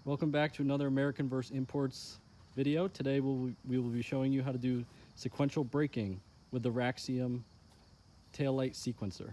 Welcome back to another American vs. Imports video. Today we will be showing you how to do sequential braking with the Raxiom Taillight Sequencer.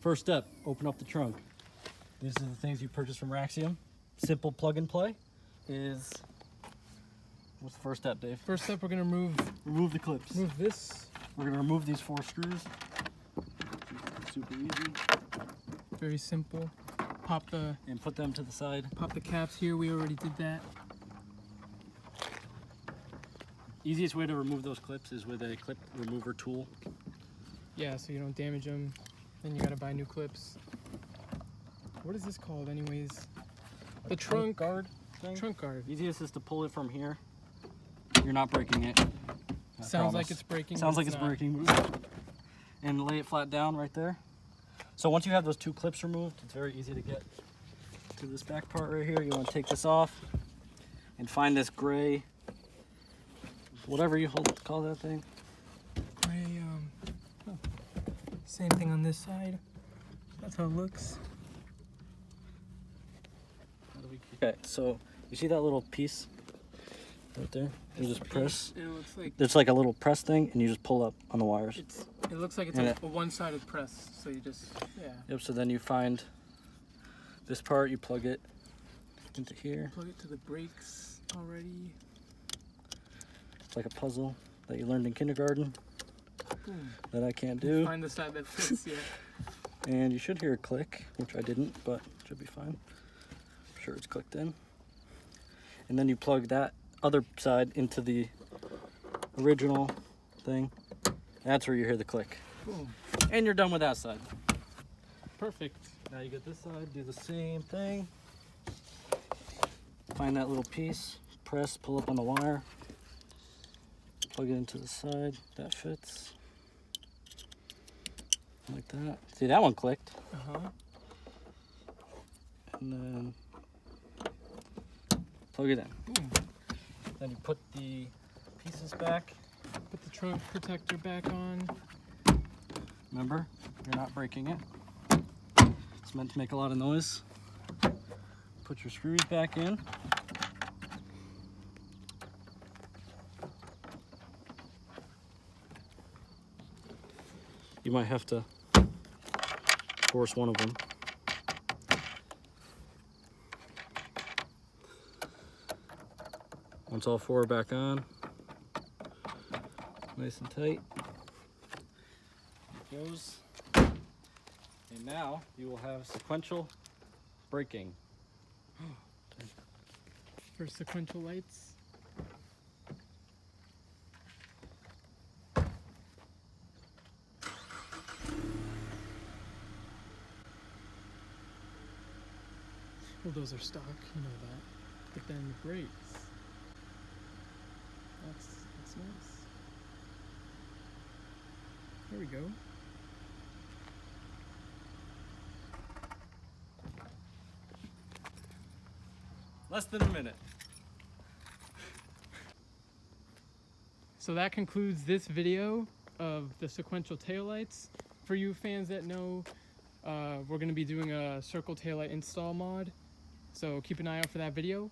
First step, open up the trunk. These are the things you purchased from Raxiom. Simple plug and play is, what's the first step, Dave? First step, we're gonna remove the clips. Remove this. We're gonna remove these 4 screws. Super easy. Very simple. And put them to the side. Pop the caps here, we already did that. Easiest way to remove those clips is with a clip remover tool. Yeah, so you don't damage them. Then you gotta buy new clips. What is this called anyways? The trunk guard thing? Trunk guard. Easiest is to pull it from here. You're not breaking it. Sounds like it's breaking. Sounds like it's breaking. And lay it flat down right there. So once you have those 2 clips removed, it's very easy to get to this back part right here. You want to take this off and find this gray, whatever you call that thing. Gray, same thing on this side. That's how it looks. Okay, so you see that little piece right there? You just press. It looks like there's like a little press thing, and you just pull up on the wires. It looks like it's a one-sided press, so you just, yeah. Yep, so then you find this part, you plug it into here. Plug it to the brakes already. It's like a puzzle that you learned in kindergarten. Boom. That I can't do. Find the side that fits, yeah. And you should hear a click, which I didn't, but it should be fine. I'm sure it's clicked in. And then you plug that other side into the original thing. That's where you hear the click. Boom. And you're done with that side. Perfect. Now you get this side, do the same thing. Find that little piece, press, pull up on the wire. Plug it into the side, that fits. Like that. See, that one clicked. Uh-huh. And then plug it in. Boom. Then you put the pieces back. Put the trunk protector back on. Remember, you're not breaking it. It's meant to make a lot of noise. Put your screws back in. You might have to force one of them. Once all 4 are back on, nice and tight. It goes. And now you will have sequential braking. For sequential lights. Well, those are stock, you know that. But then the brakes. That's nice. There we go. Less than a minute. So that concludes this video of the sequential taillights. For you fans that know, we're going to be doing a circle taillight install mod. So keep an eye out for that video.